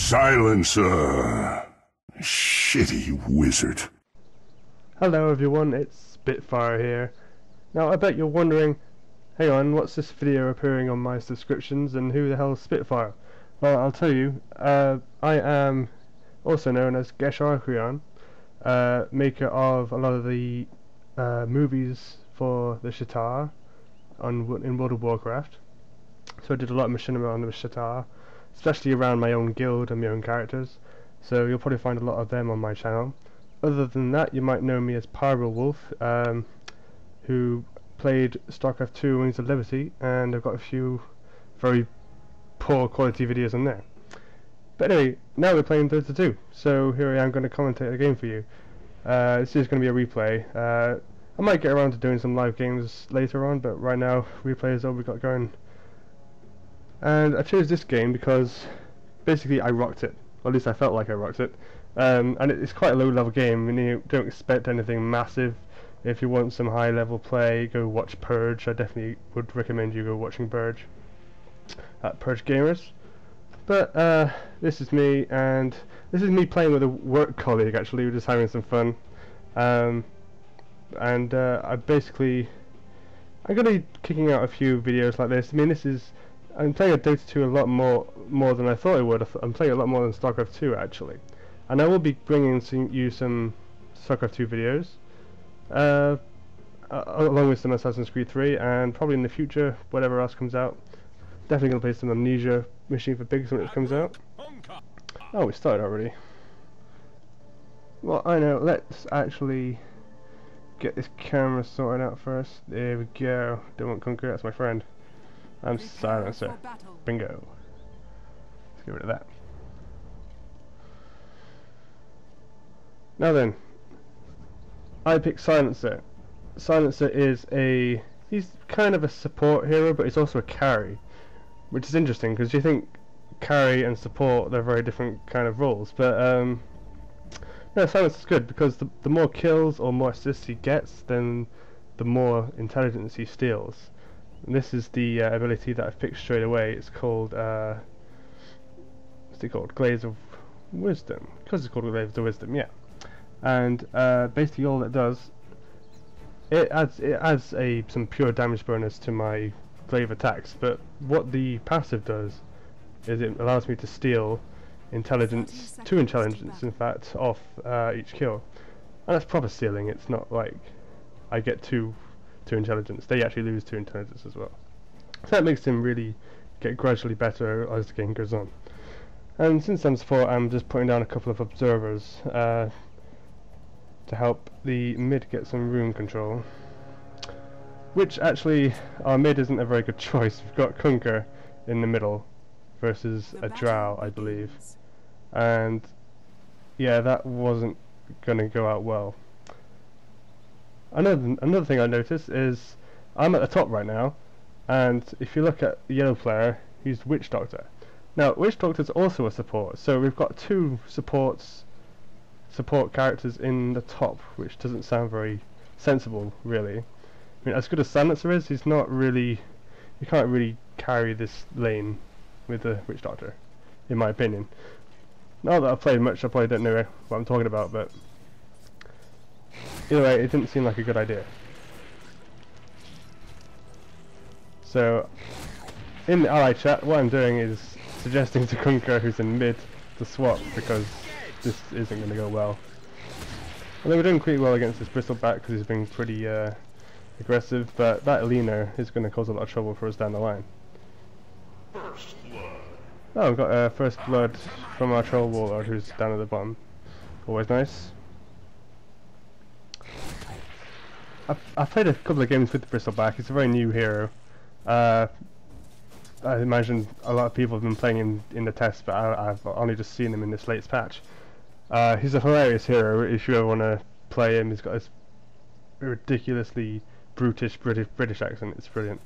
Silencer! Shitty wizard. Hello everyone, it's Spitfire here. Now I bet you're wondering, hang on, what's this video appearing on my subscriptions and who the hell is Spitfire? Well, I'll tell you, I am also known as Gesharkrian, maker of a lot of the movies for the Shatar in World of Warcraft. So I did a lot of machinima on the Shatar, especially around my own guild and my own characters, so you'll probably find a lot of them on my channel. Other than that, you might know me as Pyro Wolf, who played Starcraft 2 Wings of Liberty, and I've got a few very poor quality videos on there. But anyway, now we're playing Dota 2, so here I am going to commentate the game for you. This is going to be a replay. I might get around to doing some live games later on, but right now, replay is all we got going. And I chose this game because basically I rocked it, or at least I felt like I rocked it. And it's quite a low level game, and you don't expect anything massive. If you want some high level play, go watch Purge. I definitely would recommend you go watching Purge at Purge Gamers. But this is me, and this is me playing with a work colleague actually. We're just having some fun. I'm going to be kicking out a few videos like this. I mean, I'm playing a Dota 2 a lot more than I thought I would. I'm playing a lot more than StarCraft 2 actually, and I will be bringing you some StarCraft 2 videos, along with some Assassin's Creed 3, and probably in the future, whatever else comes out. Definitely gonna play some Amnesia Machine for Pigs when it comes out. Oh, we started already. Well, I know. Let's actually get this camera sorted out first. There we go. Don't want Conquer. That's my friend. I'm Silencer. Bingo. Let's get rid of that. Now then, I picked Silencer. Silencer he's kind of a support hero, but he's also a carry, which is interesting because you think carry and support, they're very different kind of roles, but no, Silencer's good because the more kills or more assists he gets, then the more intelligence he steals. And this is the ability that I've picked straight away. It's called, what's it called? Glaze of Wisdom. Because it's called Glaze of Wisdom, yeah. And basically all it does, it adds some pure damage bonus to my glaive attacks, but what the passive does is it allows me to steal intelligence, 2 intelligence in fact, off each kill. And that's proper stealing. It's not like I get 2 intelligence. They actually lose 2 intelligence as well. So that makes him really get gradually better as the game goes on. And since I'm support, I'm just putting down a couple of observers to help the mid get some room control. Which actually, our mid isn't a very good choice. We've got Kunker in the middle versus a Drow, I believe. And yeah, that wasn't going to go out well. Another thing I noticed is I'm at the top right now, and if you look at the yellow player, he's Witch Doctor. Now, Witch Doctor's also a support, so we've got 2 support characters in the top, which doesn't sound very sensible, really. I mean, as good as Silencer is, he's not really. You can't really carry this lane with the Witch Doctor, in my opinion. Now that I've played much, I probably don't know what I'm talking about, but either way, it didn't seem like a good idea. So, in the ally chat, what I'm doing is suggesting to Kunker, who's in mid, to swap, because this isn't going to go well. Although we're doing pretty well against this Bristleback because he's been pretty aggressive, but that Alina is going to cause a lot of trouble for us down the line. Oh, we've got first blood from our troll warlord who's down at the bottom. Always nice. I've played a couple of games with the Bristleback. He's a very new hero. I imagine a lot of people have been playing him in the test, but I've only just seen him in this latest patch. He's a hilarious hero if you ever want to play him. He's got this ridiculously brutish British accent. It's brilliant.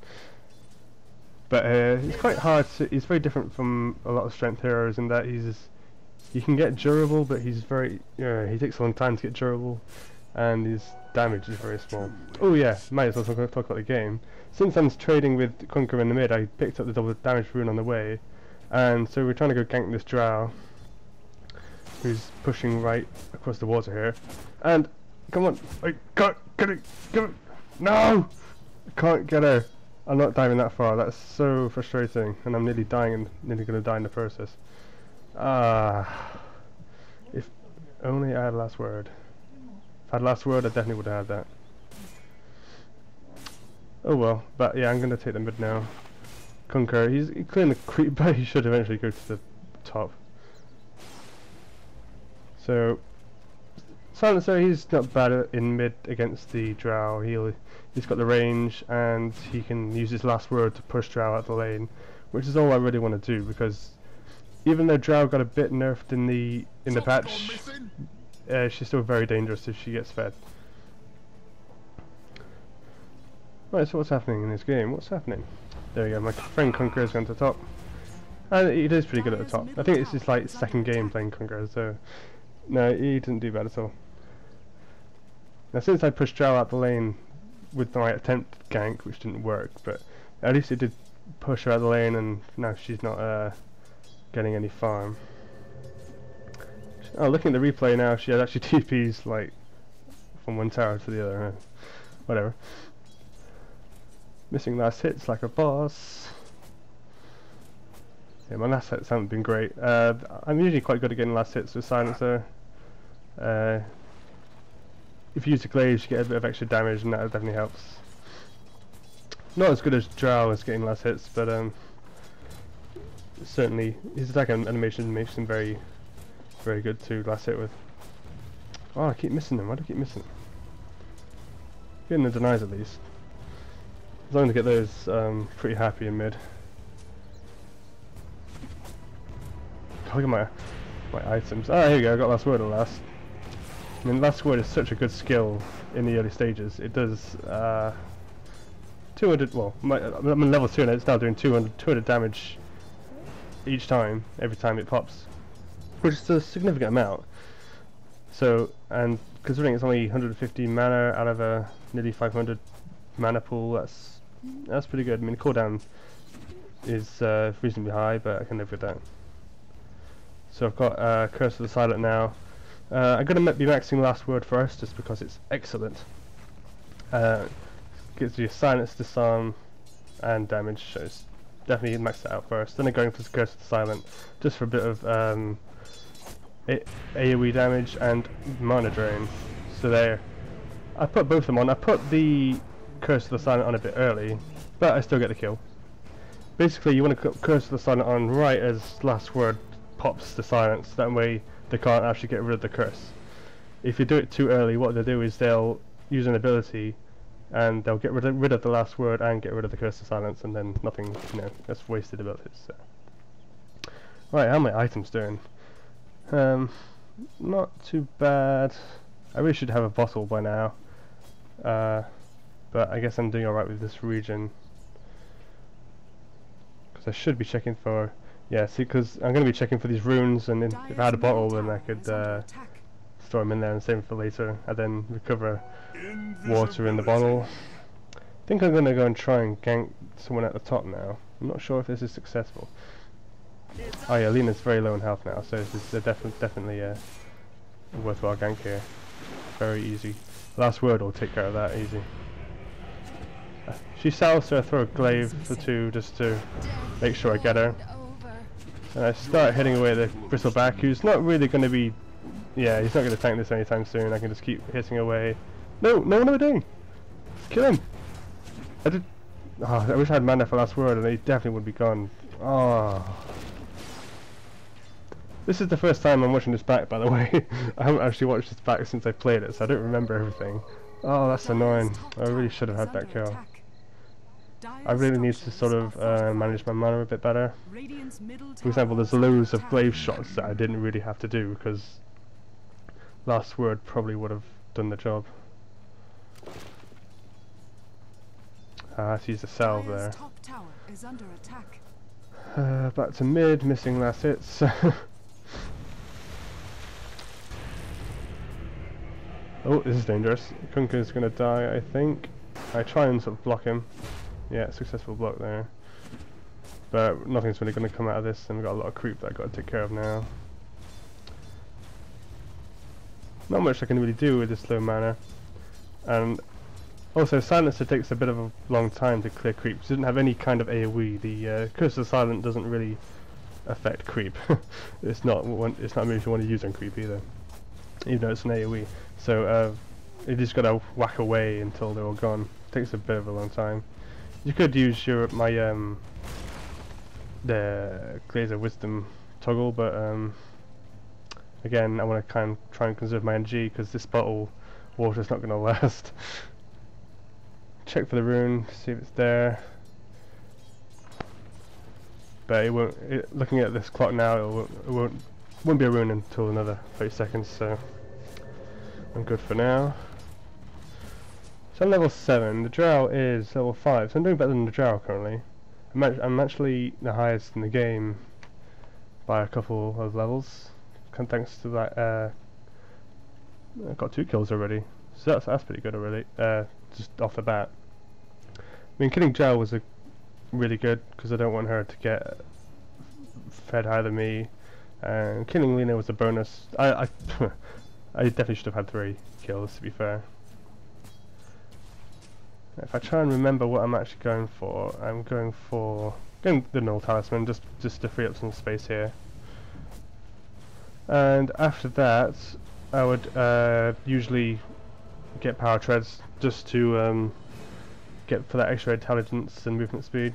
But he's quite hard to, he's very different from a lot of strength heroes in that he can get durable, but he takes a long time to get durable, and his damage is very small. Oh yeah, might as well talk about the game. Since I'm trading with Conquer in the mid, I picked up the double damage rune on the way, and so we're trying to go gank this drow. who's pushing right across the water here. And come on, I can't get it. No, I can't get her. I'm not diving that far. That's so frustrating, and I'm nearly dying and nearly going to die in the process. If only I had last word. If I had last word, I definitely would have had that. Oh well, but yeah, I'm going to take the mid now. Conquer, he's clearing the creep, but he should eventually go to the top. So, Silencer, he's not bad in mid against the Drow. He's got the range, and he can use his last word to push Drow out the lane, which is all I really want to do, because even though Drow got a bit nerfed in the patch, she's still very dangerous if she gets fed. Right, so what's happening in this game? What's happening? There we go, my friend Conqueror's gone to the top. And he does pretty good at the top. I think it's his like second game playing Conqueror, so no, he didn't do bad at all. Now since I pushed Drow out the lane with my attempted gank, which didn't work, but at least it did push her out the lane, and now she's not getting any farm. Oh, looking at the replay now, she has actually TPs like from one tower to the other. Whatever. Missing last hits like a boss. Yeah, my last hits haven't been great. I'm usually quite good at getting last hits with Silencer. If you use the glaives, you get a bit of extra damage, and that definitely helps. Not as good as Drow as getting last hits, but certainly his attack animation makes him very, very good to last hit with. Oh, I keep missing him. Why do I keep missing him? Getting the denies at least. As long as I get those, pretty happy in mid. Look at my items. Ah, here we go. I got last word at last. I mean, last word is such a good skill in the early stages. It does 200. Well, I'm on level 2 and it's now doing 200 damage each time, every time it pops, which is a significant amount. So, and considering it's only 150 mana out of a nearly 500 mana pool, that's pretty good. I mean, the cooldown is reasonably high, but I can live with that. So I've got Curse of the Silent now. I'm going to be maxing last word first, just because it's excellent. Gives you silence, disarm, and damage. So it's definitely max it out first. Then I'm going for Curse of the Silent, just for a bit of AoE damage and mana drain. So there. I put both of them on. I put the Curse of the Silent on a bit early, but I still get the kill. Basically, you want to put Curse of the Silent on right as last word pops the silence. That way they can't actually get rid of the curse. If you do it too early, what they'll do is they'll use an ability and they'll get rid of the last word and get rid of the curse of silence, and then nothing, that's wasted abilities. So. Right, how are my items doing? Not too bad. I really should have a bottle by now, but I guess I'm doing alright with this region, because I should be checking for, yeah, see, because I'm going to be checking for these runes, and then if I had a bottle, then I could store them in there and save them for later, and then recover water in the bottle. I think I'm going to go and try and gank someone at the top now. I'm not sure if this is successful. Oh yeah, Lena's very low in health now, so this is definitely a worthwhile gank here. Very easy. Last word will take care of that easy. She sells, so I throw a glaive for 2 just to make sure I get her. And I start hitting away at the Bristleback, who's not really going to be... Yeah, he's not going to tank this anytime soon. I can just keep hitting away. No, what am I doing? Kill him! I wish I had mana for last word, and he definitely would be gone. Oh. This is the first time I'm watching this back, by the way. I haven't actually watched this back since I played it, so I don't remember everything. Oh, that's annoying. I really should have had that kill. I really need to sort of manage my mana a bit better. For example, there's loads of glaive shots that I didn't really have to do, because last word probably would have done the job. I have to use a salve there. Back to mid, missing last hits. Oh, this is dangerous. Kunka's gonna die, I think. I try and sort of block him. Yeah, successful block there. But nothing's really gonna come out of this, and we've got a lot of creep that I've got to take care of now. not much I can really do with this low mana. And also, Silencer takes a bit of a long time to clear creep. It doesn't have any kind of AoE. The Curse of Silent doesn't really affect creep. It's not a move you want to use on creep either, even though it's an AoE. So you just gotta whack away until they're all gone. It takes a bit of a long time. You could use the Glazer Wisdom toggle, but again, I want to try and conserve my energy because this bottle water's not going to last. Check for the rune, see if it's there. But it won't. Looking at this clock now, it won't be a rune until another 30 seconds. So I'm good for now. So I'm level 7. The Drow is level 5, so I'm doing better than the Drow currently. I'm actually the highest in the game by a couple of levels. Thanks to that, I've got 2 kills already, so that's pretty good already. Just off the bat. I mean, killing Drow was really good because I don't want her to get fed higher than me. And killing Lena was a bonus. I definitely should have had 3 kills, to be fair. If I try and remember what I'm actually going for, I'm going the Null Talisman just to free up some space here. And after that, I would usually get Power Treads just to get for that extra intelligence and movement speed.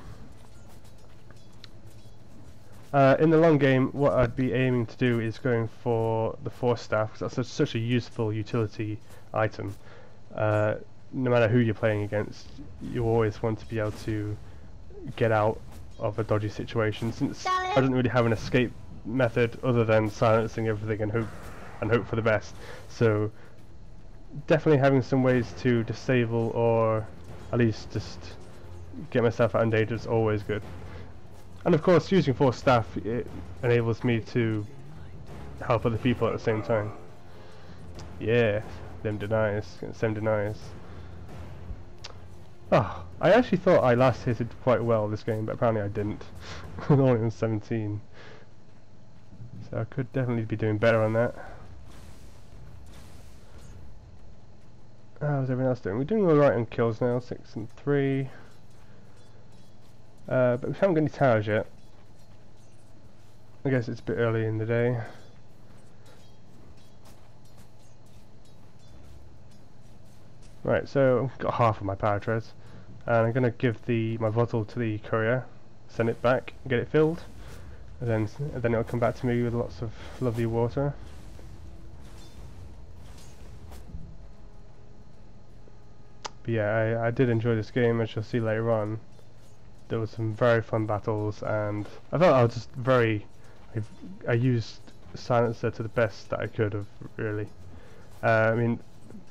In the long game, what I'd be aiming to do is going for the Force Staff, because that's such a useful utility item. No matter who you're playing against, you always want to be able to get out of a dodgy situation, since I don't really have an escape method other than silencing everything and hope for the best. So definitely having some ways to disable or at least just get myself out of danger is always good. And of course, using Force Staff, it enables me to help other people at the same time. Yeah, them denies, 7 denies. Oh, I actually thought I last hitted quite well this game, but apparently I didn't. Only on 17. So I could definitely be doing better on that. How's everyone else doing? We're doing alright on kills now, 6 and 3. But we haven't got any towers yet. I guess it's a bit early in the day. Right, so I've got half of my power treads, and I'm going to give my bottle to the courier, send it back, get it filled, and then it'll come back to me with lots of lovely water. But yeah, I did enjoy this game, as you'll see later on. There was some very fun battles, and I felt I was just I used Silencer to the best that I could have, really. I mean,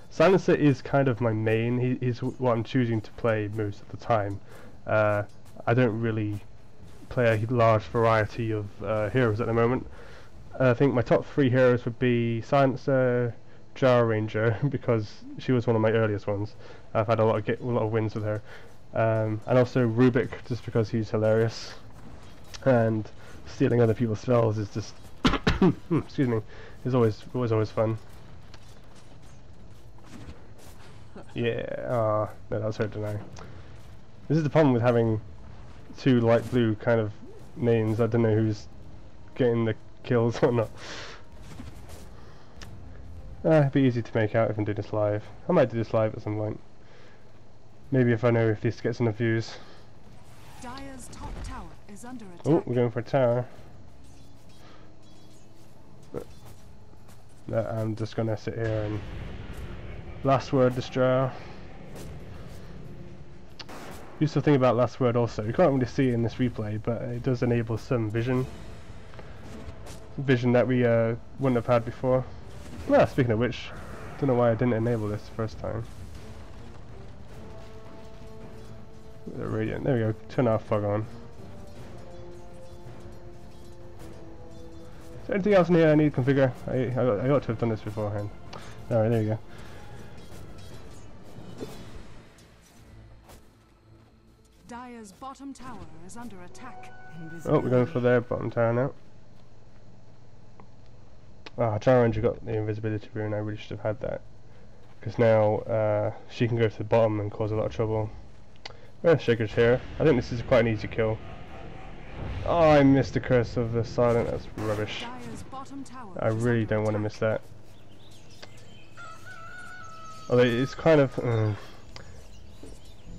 Silencer is kind of my main. He's what I'm choosing to play most of the time. I don't really play a large variety of heroes at the moment. I think my top 3 heroes would be Silencer, Jar Ranger, because she was one of my earliest ones. I've had a lot of wins with her. And also Rubik, just because he's hilarious. And stealing other people's spells is just excuse me, is always fun. Yeah, no, that was hard to know. This is the problem with having 2 light blue kind of names. I don't know who's getting the kills or not. It'd be easy to make out if I do this live. I might do this live at some point. Maybe if I know if this gets enough views. Dire's top tower is under attack. Oh, we're going for a tower. I'm just gonna sit here and last word destroy. Useful thing about last word also, you can't really see it in this replay, but it does enable some vision that we wouldn't have had before. Well, speaking of which, don't know why I didn't enable this the first time. The radiant, there we go, turn our fog on. Is there anything else in here I need to configure? I ought to have done this beforehand. Alright, there you go. Dire's bottom tower is under attack. Oh, we're going for their bottom tower now. Ah, Challenge got the invisibility rune. I really should have had that, because now she can go to the bottom and cause a lot of trouble. Shaker's here. I think this is quite an easy kill. Oh, I missed the Curse of the Silent. That's rubbish. Dire's bottom tower I is really under don't want to attack. miss that. Although it's kind of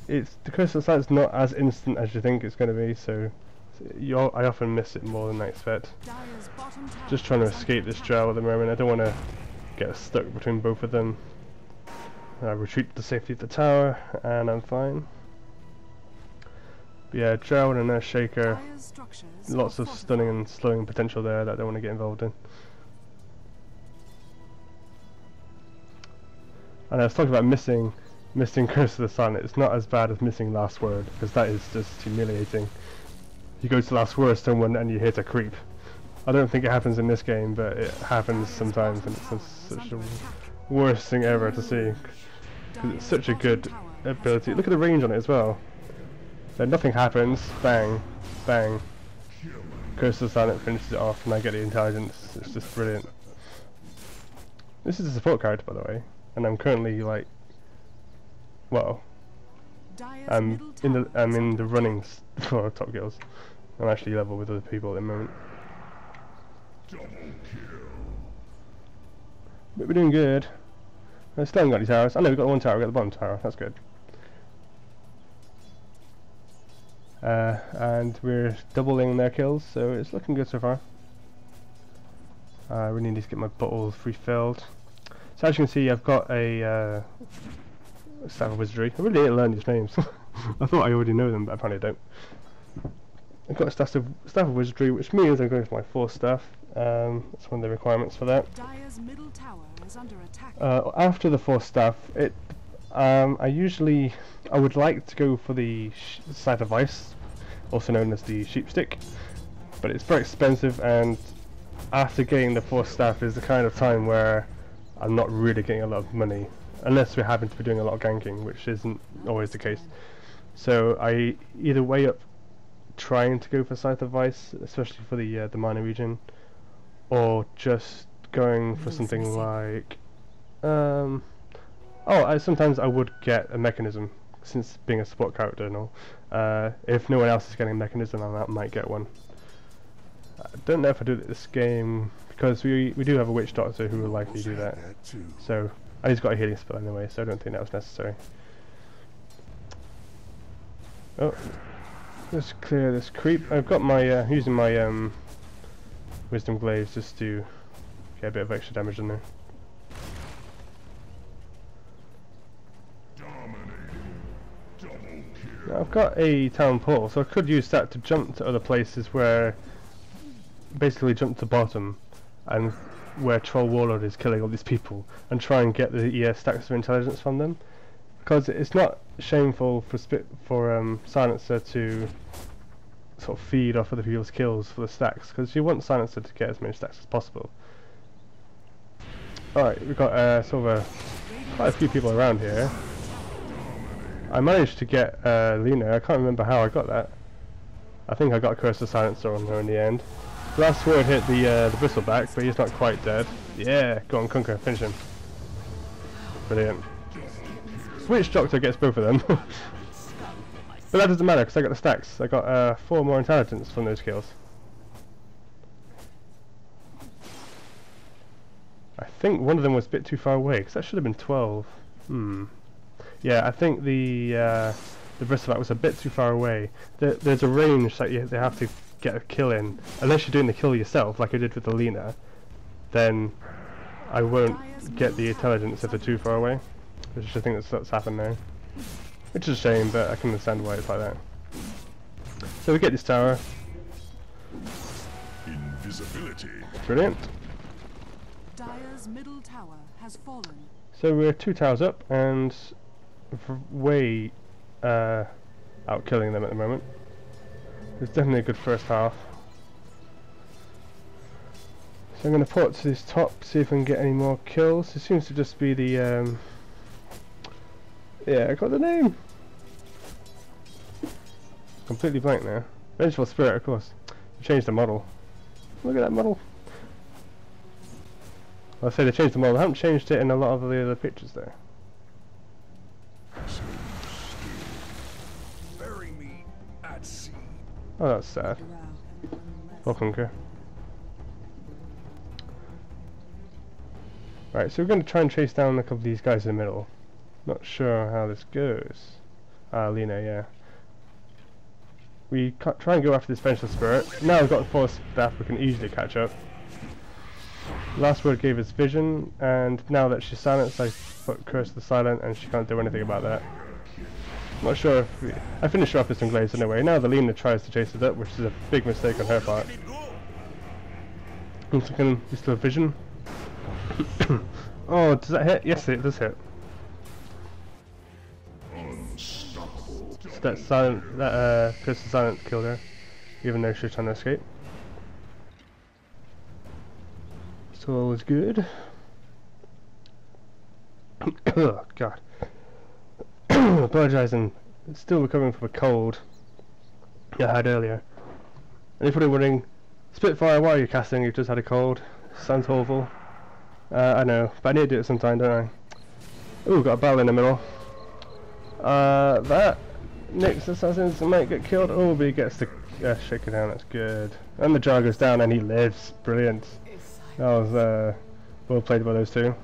it's the Curse of the Silent's not as instant as you think it's going to be, so I often miss it more than I expect. Dire's bottom tower Just trying to is under escape this attack. drow at the moment. I don't want to get stuck between both of them. I retreat to the safety of the tower, and I'm fine. But yeah, drow and a shaker. Dire's structures Lots are of stunning fortified. and slowing potential there that I don't want to get involved in. And I was talking about missing Curse of the Silent. It's not as bad as missing Last Word, because that is just humiliating. You go to Last Word someone and you hit a creep. I don't think it happens in this game, but it happens sometimes, and it's such the worst thing ever to see. Because it's such a good ability. Look at the range on it as well. Then nothing happens, bang, bang. Curse of the Silent finishes it off, and I get the intelligence. It's just brilliant. This is a support character, by the way, and I'm currently like, well, Dire's I'm middle in the tower is under running for top kills. I'm actually level with other people at the moment. But we're doing good. I still haven't got any towers. I know we've got one tower, we've got the bottom tower, that's good. And we're doubling their kills, so it's looking good so far. I really need to get my bottles refilled. So as you can see, I've got a Staff of Wizardry. I really need to learn these names. I thought I already know them, but apparently I don't. I've got a Staff of Wizardry, which means I'm going for my 4th staff. That's one of the requirements for that. Dire's middle tower is under attack. After the 4th staff, I would like to go for the Scythe of Ice, also known as the Sheep Stick, but it's very expensive, and after getting the 4th staff is the kind of time where I'm not really getting a lot of money, unless we happen to be doing a lot of ganking, which isn't always the case. So I either weigh up trying to go for Scythe of Ice, especially for the minor region, or just going for something like sometimes I would get a mechanism, since being a support character and all. If no one else is getting a mechanism, I might get one. I don't know if I do it this game, because we do have a witch doctor who will likely do that. So I just got a healing spell anyway, so I don't think that was necessary. Oh, let's clear this creep. I've got my using my wisdom glaives just to get a bit of extra damage in there. Now I've got a town portal, so I could use that to jump to other places where, basically jump to the bottom, and where Troll Warlord is killing all these people, and try and get the stacks of intelligence from them. Because it's not shameful for Silencer to sort of feed off other people's kills for the stacks, because you want Silencer to get as many stacks as possible. Alright, we've got quite a few people around here. I managed to get Lena. I can't remember how I got that. I think I got a Curse of Silencer on her in the end. Last word hit the bristleback, but he's not quite dead. Yeah, go on, conquer, finish him. Brilliant. Witch Doctor gets both of them. But that doesn't matter, because I got the stacks. I got 4 more intelligence from those kills. I think one of them was a bit too far away, because that should have been 12. Yeah, I think the bristleback was a bit too far away. There's a range that they have to get a kill in. Unless you're doing the kill yourself, like I did with the Lena, then I won't get the intelligence if they're too far away. Which I think that's happened now. Which is a shame, but I can understand why it's like that. So we get this tower. Invisibility. Brilliant. Dire's middle tower has fallen. So we're 2 towers up, and way out killing them at the moment. It's definitely a good first half. So I'm going to port to this top, see if I can get any more kills. It seems to just be the yeah, I got the name. Completely blank now. Vengeful Spirit, of course. Change the model. Look at that model. I'll say they changed the model. They haven't changed it in a lot of the other pictures there. Bury me at sea. Oh, that's sad. Welcome, Kerr. Right, so we're going to try and chase down a couple of these guys in the middle. Not sure how this goes. Lena, yeah. We try and go after this vengeful spirit. Now we've got 4 staff, we can easily catch up. Last word gave us vision, and now that she's silenced, I put Curse the Silent, and she can't do anything about that. Not sure if I finished her off with some glaives anyway. Now the Lena tries to chase it up, which is a big mistake on her part. Once again, we still have vision. Oh, does that hit? Yes, it does hit. So that silent, Curse the Silent killed her, even though she was trying to escape. So all was good. Oh God. Apologising. Still recovering from a cold I had earlier. And you're probably wondering, Spitfire, why are you casting? You've just had a cold. Sounds awful. I know, but I need to do it sometime, don't I? Ooh, got a barrel in the middle. That Nick's assassins might get killed. Oh, but he gets the shaker down. That's good. And the jar goes down, and he lives. Brilliant. That was well played by those two.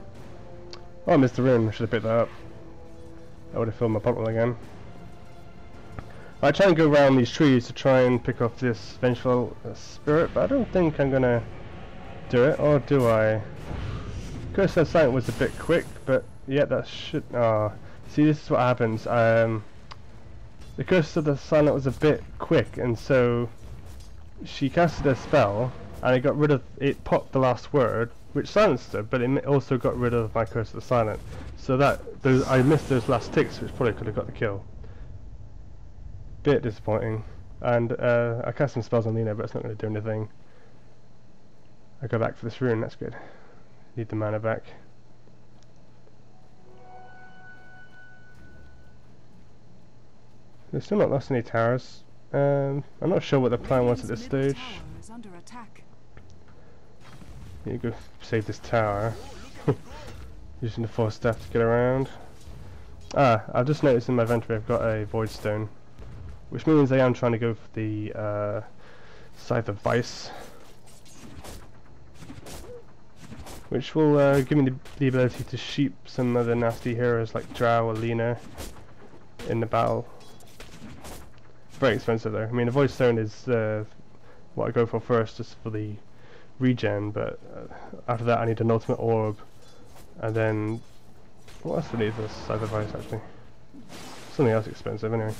Oh, I missed the rune. I should have picked that up. I would have filled my bottle again. I try and go around these trees to try and pick off this vengeful spirit, but I don't think I'm gonna do it, or do I? Curse of the Silent was a bit quick, but yeah, that should. See, this is what happens. The Curse of the Silent was a bit quick, and so she casted a spell, and it got rid of. It popped the last word, which silenced her, but it also got rid of my Curse of the Silent. So that I missed those last ticks, which probably could have got the kill. Bit disappointing. And I cast some spells on Lena, but it's not going to do anything. I go back for this rune. That's good. Need the mana back. They've still not lost any towers. I'm not sure what the plan was at this stage. Need to go save this tower. Using the 4 staff to get around. I've just noticed in my inventory I've got a Void Stone, which means I am trying to go for the Scythe of Vice, which will give me the ability to sheep some other nasty heroes like Drow or Lena in the battle. Very expensive though. I mean, the Void Stone is what I go for first, just for the regen, but after that I need an ultimate orb, and then what else do I need for this Scythe of Vice actually? Something else expensive anyway.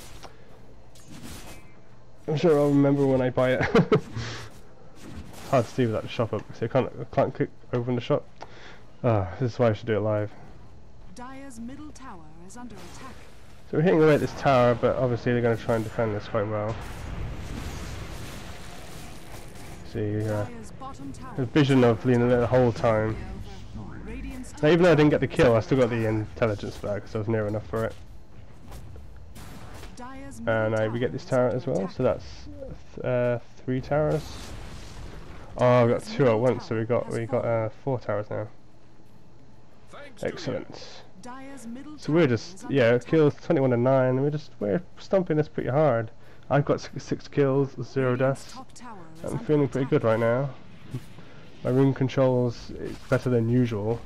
I'm sure I'll remember when I buy it. It's hard to see without the shop up, so I can't click open the shop. This is why I should do it live. Dire's middle tower is under attack. So we're hitting away at this tower, but obviously they're going to try and defend this quite well. See, the vision of Lena the whole time. Now, even though I didn't get the kill, I still got the intelligence back, because I was near enough for it. And we get this tower as well, so that's 3 towers. Oh, I've got 2 at once, so we got 4 towers now. Excellent. So we're just, kills 21 and 9, and we're stomping this pretty hard. I've got 6 kills, 0 deaths. I'm feeling pretty good right now. My rune controls is better than usual.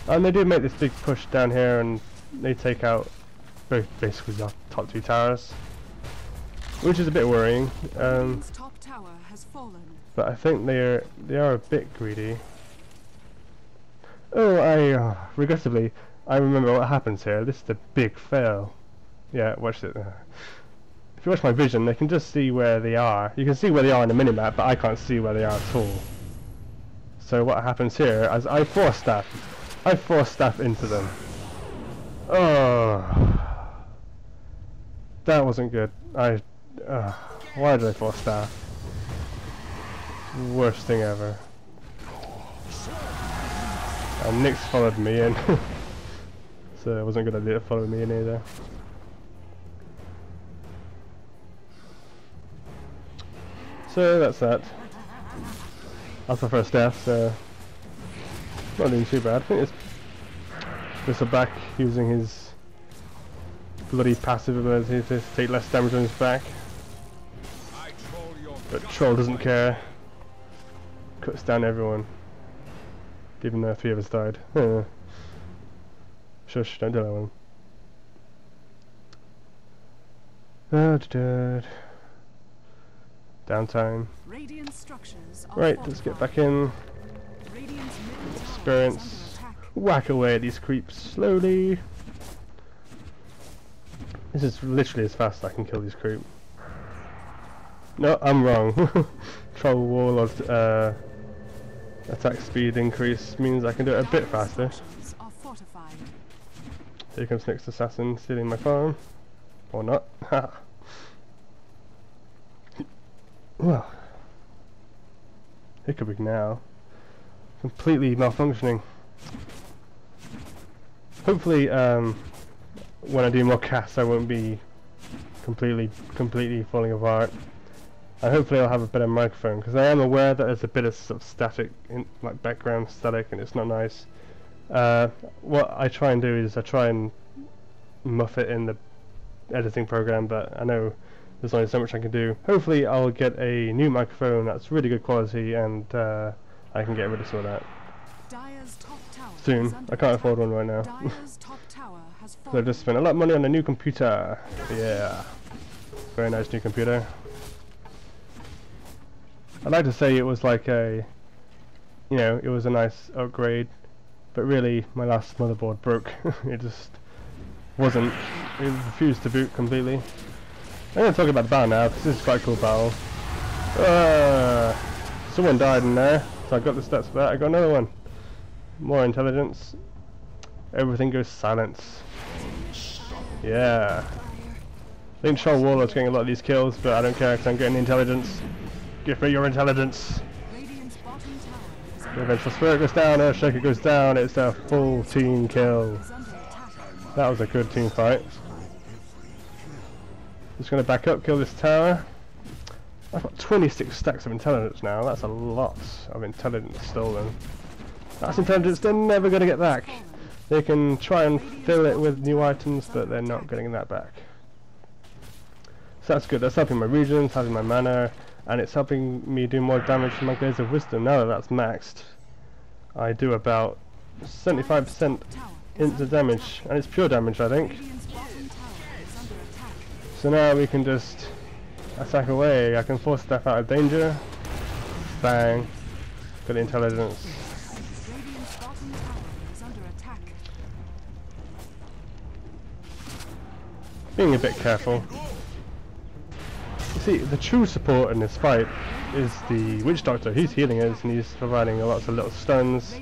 And they do make this big push down here, and they take out basically the top 2 towers, which is a bit worrying. But I think they are a bit greedy. Oh, regrettably, I remember what happens here. This is a big fail. Yeah, watch it. If you watch my vision, they can just see where they are. You can see where they are in the minimap, but I can't see where they are at all. So what happens here, as I force staff into them. Oh, that wasn't good. Why did I force staff? Worst thing ever. And Nick's followed me in. So it wasn't a good idea to follow me in either. So that's that. That's my first death, so Not doing too bad. I think it's just a back using his bloody passive ability to take less damage on his back. But Troll doesn't care. Cuts down everyone. Even though 3 of us died. Shush, don't do that one. Downtime. Right, let's get back in. Experience. Whack away at these creeps slowly. This is literally as fast as I can kill these creeps. No, I'm wrong. Troll Warlord's attack speed increase means I can do it a bit faster. Here comes next assassin stealing my farm. Or not. Well, hiccuping now. Completely malfunctioning. Hopefully, when I do more casts, I won't be completely falling apart. And hopefully I'll have a better microphone, because I am aware that there's a bit of sort of static, like background static, and it's not nice. What I try and do is I try and muff it in the editing program, but I know there's only so much I can do. Hopefully I'll get a new microphone that's really good quality, and I can get rid of some of that soon. I can't afford one right now. So I just spent a lot of money on a new computer. Yeah, very nice new computer. I'd like to say it was like a, you know, it was a nice upgrade, but really my last motherboard broke. It just wasn't. It refused to boot completely. I'm going to talk about the battle now, because this is quite a cool battle. Someone died in there, so I got the stats for that. I got another one. More intelligence. Everything goes silence. Yeah. I think Troll Warlord's getting a lot of these kills, but I don't care because I'm getting the intelligence. Give me your intelligence. The Vengeful Spirit goes down, Earthshaker goes down, it's a full team kill. That was a good team fight. Just going to back up, kill this tower. I've got 26 stacks of intelligence now, that's a lot of intelligence stolen. That's intelligence they're never going to get back. They can try and fill it with new items, but they're not getting that back. So that's good, that's helping my regions, helping my mana, and it's helping me do more damage to my Gaze of Wisdom. Now that that's maxed, I do about 75% into damage, and it's pure damage I think. So now we can just attack away. I can force staff out of danger. Bang. Got the intelligence. Being a bit careful. You see, the true support in this fight is the Witch Doctor. He's healing us and he's providing lots of little stuns.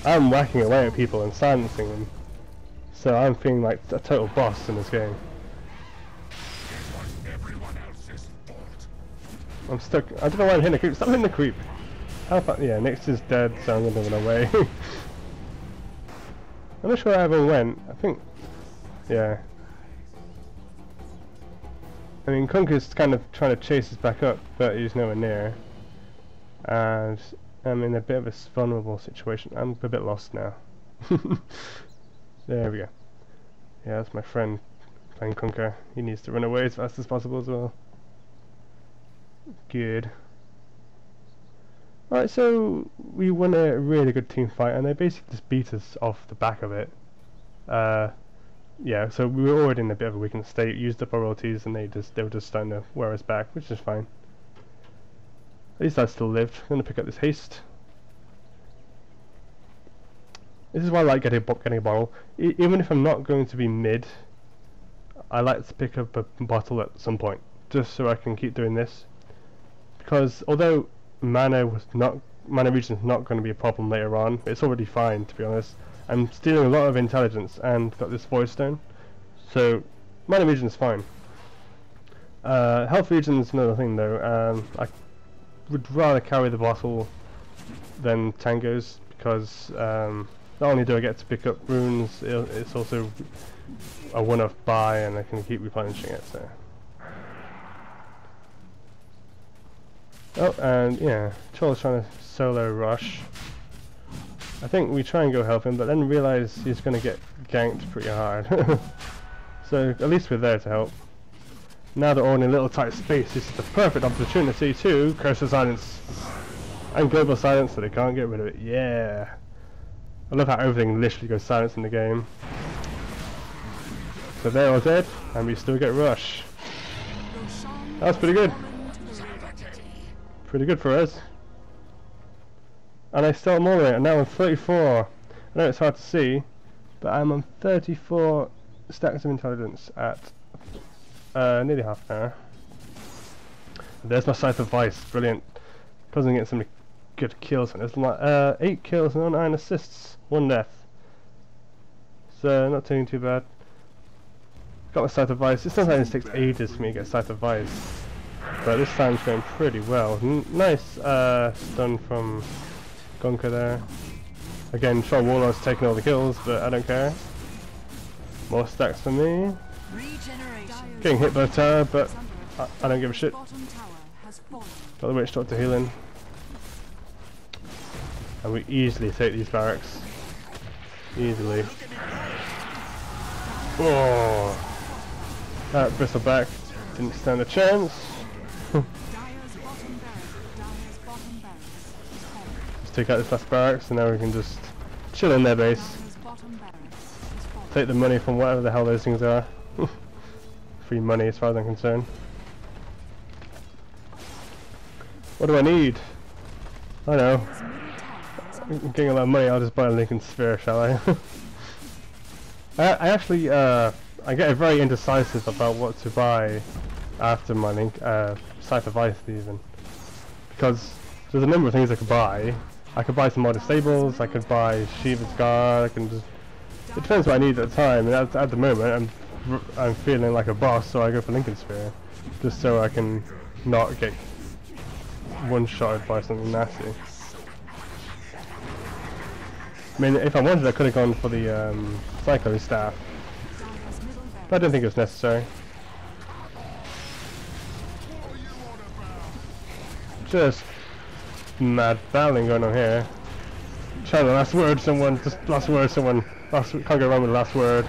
I'm whacking away at people and silencing them. So I'm feeling like a total boss in this game. I'm stuck. I don't know why I'm hitting the creep. Stop hitting the creep. How far? Yeah, Nyx is dead, so I'm gonna run away. I'm not sure where everyone went. I think. Yeah. I mean, Kunker's kind of trying to chase us back up, but he's nowhere near. And I'm in a bit of a vulnerable situation. I'm a bit lost now. There we go. Yeah, that's my friend playing Kunker. He needs to run away as fast as possible as well. Good. Alright, so we won a really good team fight, and they basically just beat us off the back of it. Yeah, so we were already in a bit of a weakened state, used up our royalties, and they were just starting to wear us back, which is fine. At least I still lived. I'm going to pick up this haste. This is why I like getting a bottle. Even if I'm not going to be mid, I like to pick up a bottle at some point, just so I can keep doing this. Because although mana region is not going to be a problem later on, it's already fine to be honest. I'm stealing a lot of intelligence and got this void stone, so mana region is fine. Health region is another thing though. I would rather carry the bottle than tangos because not only do I get to pick up runes, it's also a one-off buy and I can keep replenishing it. So. Oh, and yeah, Troll's trying to solo rush. I think we try and go help him, but then realise he's going to get ganked pretty hard. So at least we're there to help. Now that we're in a little tight space, this is the perfect opportunity to curse the silence. And global silence so they can't get rid of it. Yeah! I love how everything literally goes silent in the game. So they're all dead, and we still get rush. That's pretty good. Pretty good for us. And I still more it, and now I'm 34. I know it's hard to see, but I'm on 34 stacks of intelligence at nearly half an hour. There's my Scythe of Vice, brilliant. Because I'm getting some good kills, and there's like 8 kills and 9 assists, 1 death. So not doing too bad. Got my Scythe of Vice. It sometimes takes ages for me to get Scythe of Vice, but this time's going pretty well. Nice stun from Gonka there. Again, Troll Warlord's taking all the kills, but I don't care. More stacks for me. Getting hit by the tower, but I don't give a shit. Got the Witch Doctor healing. And we easily take these barracks. Easily. Oh! That bristleback didn't stand a chance. Just take out this last barracks and now we can just chill in their base. Take the money from whatever the hell those things are. Free money as far as I'm concerned. What do I need? I know. I'm getting a lot of money, I'll just buy a Lincoln Sphere, shall I? I actually, I get very indecisive about what to buy after my Scythe of Ice even. Because there's a number of things I could buy. I could buy some more disables, I could buy Shiva's Guard, I can just... It depends what I need at the time, and at the moment I'm feeling like a boss, so I go for Lincoln Sphere. Just so I can not get one-shotted by something nasty. I mean, if I wanted I could have gone for the Cyclone Staff. But I don't think it was necessary. Just mad battling going on here. Trying to last word someone, just last word someone. Can't go wrong with the last word.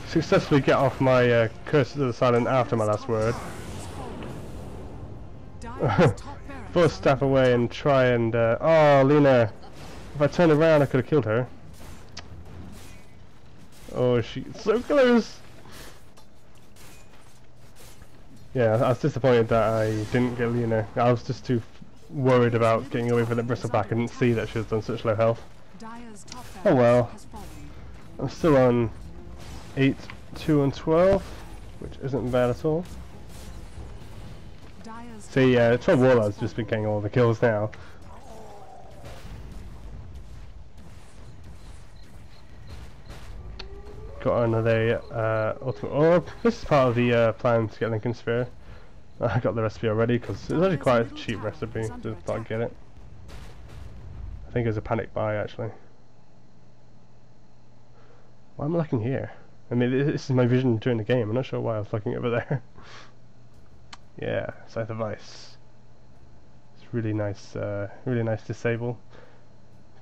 Successfully get off my Curse of the Silent after my last word. Full staff away and try and... oh, Lena! If I turned around I could have killed her. Oh, she's so close! Yeah, I was disappointed that I didn't get Lena. I was just too worried about getting away from the bristleback. I didn't see that she was on such low health. Oh well. I'm still on 8, 2 and 12, which isn't bad at all. See, Troll Warlord's just been getting all the kills now. Got another ultimate orb. This is part of the plan to get Lincoln Sphere. I got the recipe already because it's actually quite a cheap recipe to not get it. I think it was a panic buy actually. Why am I looking here? I mean, this is my vision during the game. I'm not sure why I was looking over there. Yeah, Scythe of Ice. It's really nice disable.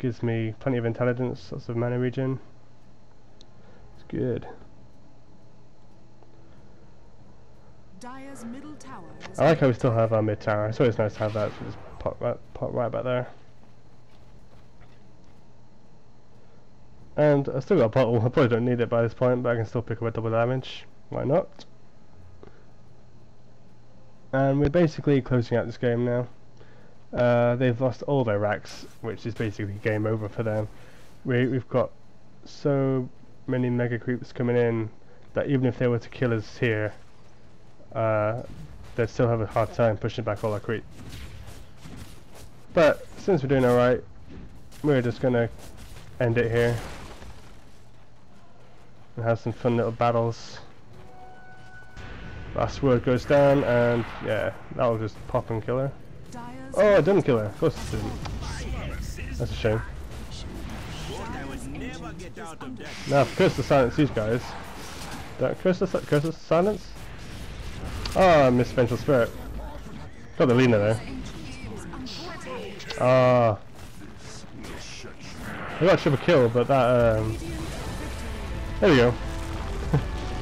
Gives me plenty of intelligence, lots of mana regen. It's good. I like how we still have our mid tower. It's always nice to have that. So just pop right back there. And I still got a bottle. I probably don't need it by this point, but I can still pick up a double damage. Why not? And we're basically closing out this game now. They've lost all their racks, which is basically game over for them. We've got so many mega creeps coming in that even if they were to kill us here, they'd still have a hard time pushing back all our creep. But since we're doing alright, we're just gonna end it here and have some fun little battles. Last word goes down, and yeah, that'll just pop and kill her. Oh, I didn't kill her. Of course it didn't. That's a shame. Now, curse to silence these guys. Curse to silence? Oh, I missed Vengeful Spirit. Got the Lena there. Ah. I got a triple kill, but that, there we go.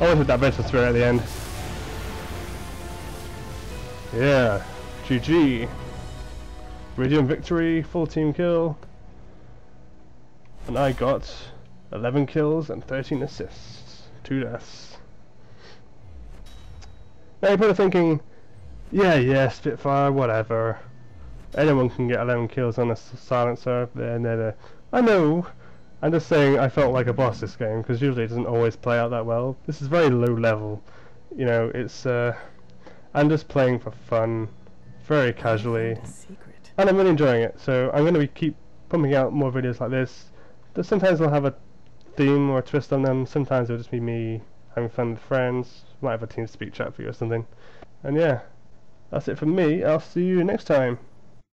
I wanted that Venture Spirit at the end. Yeah, GG. Radiant victory, full team kill. And I got 11 kills and 13 assists. 2 deaths. Now you're probably thinking, yeah, Spitfire, whatever. Anyone can get 11 kills on a silencer. I know. I'm just saying I felt like a boss this game, because usually it doesn't always play out that well. This is very low level. You know, it's I'm just playing for fun, very casually, and I'm really enjoying it. So I'm going to keep pumping out more videos like this. Sometimes I'll have a theme or a twist on them. Sometimes it'll just be me having fun with friends. Might have a TeamSpeak chat for you or something. And yeah, that's it from me. I'll see you next time.